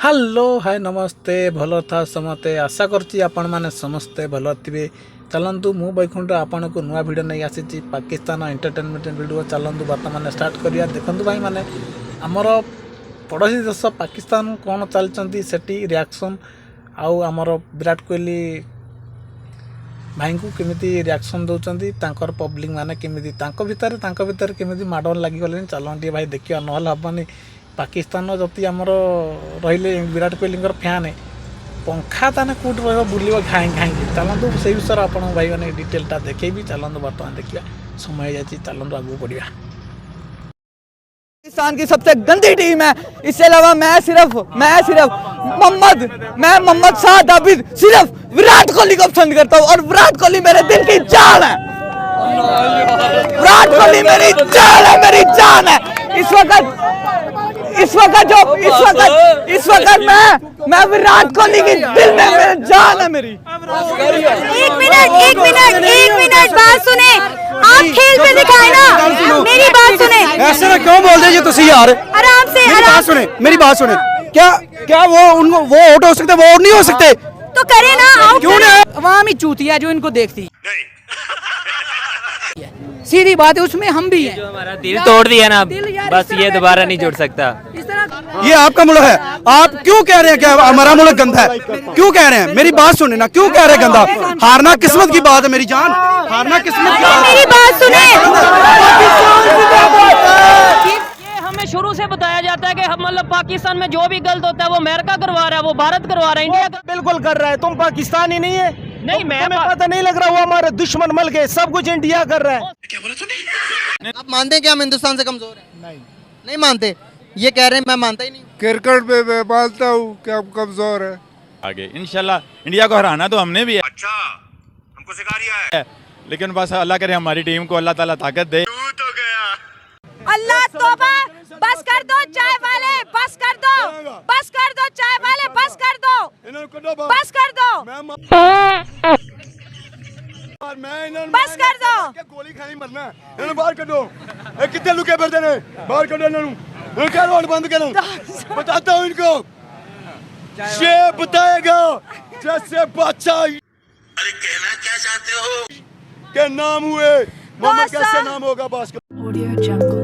Hello hi नमस्ते भल था समस्ते आशा करछि आपण माने समस्ते भल थे। चलतु मु बैकुंठ आपण को नुआ भिडियो नहीं आसी पाकिस्तान एंटरटेनमेंट वीडियो। चलतु बर्तमान स्टार्ट करिया। देखंतु भाई माने हमर पड़ोसी देश पाकिस्तान कौन चलती सेठी रिएक्शन आउ आमर विराट कोहली भाई को केमिति रिएक्शन दौरान तांकर पब्लिक माने केमिति तांको भितर केमिति माडल लागिगले। चलन भाई देखिए नहल हेनी पाकिस्तान जति आमर रहिले विराट कोहली फैन पंखा ताने कौट रहा बुल घाई घाई। चलतु से विषय आप भाई मैंने डिटेलटा देखेबी। चलतु बर्तमान देखिए समय जाती। चलतु आगू बढ़िया। पाकिस्तान की सबसे गंदी टीम है। इससे अलावा मैं सिर्फ मोहम्मद शाहिद आबिद सिर्फ विराट कोहली को पसंद करता हूँ और विराट कोहली मेरे दिल की जान है। विराट कोहली मेरी जान है, मेरी जान है। इस वक्त मैं विराट कोहली की दिल में मेरी जान है मेरी। एक मिनट बात सुने। आप खेल पे दिखाए ना, मेरी बात सुने। ऐसे ना क्यों बोल रहे तुसी यार? आराम से मेरी बात सुने। क्या वो उनको वो वोट हो सकते, वो नहीं हो सकते? तो करे ना। क्यों नहीं? अवामी चूतिया जो इनको देखती सीधी बात है, उसमें हम भी हैं। जो हमारा दिल तोड़ दिया ना, बस ये दोबारा नहीं जुड़ सकता। इस तरह ये आपका मुल्क है। आप क्यों कह रहे हैं क्या हमारा मुल्क गंदा है? क्यों कह रहे हैं? मेरी बात सुने ना, क्यों कह रहे हैं गंदा? हारना किस्मत की बात है मेरी जान, हारना किस्मत की बात है। मेरी बात सुने। ये हमें शुरू से बताया जाता है कि हम मतलब पाकिस्तान में जो भी गलत होता है वो अमेरिका करवा रहा है, वो भारत करवा रहा है, इंडिया बिल्कुल कर रहा है। तुम पाकिस्तानी नहीं है? नहीं, मैं पता नहीं लग रहा वो हमारे दुश्मन मुल्क है, सब कुछ इंडिया कर रहा है। आप मानते हैं कि हम हिंदुस्तान से कमजोर हैं? नहीं मानते। ये कह रहे हैं, मैं मानता ही नहीं। क्रिकेट में मैं मानता हूँ कि हम कमजोर है। आगे इंशाल्लाह इंडिया को हराना तो हमने भी है। अच्छा, हमको सिखा रिया है। लेकिन बस अल्लाह करे हमारी टीम को अल्लाह ताला ताकत दे। तो गया अल्लाह तौबा। बस कर दो चाय वाले, बस कर दो चाय वाले, बस कर दो। बस कर दो। गोली खानी मरना है। बाहर करो। कितने लुके फिरते ने? बाहर करो इन्होंने। क्या रोड बंद करो? बताता हूँ इनको। ये बताएगा जैसे बादशाह। अरे कहना क्या चाहते हो? के नाम हुए मोहम्मद, कैसे नाम होगा? बास Audio Jungle।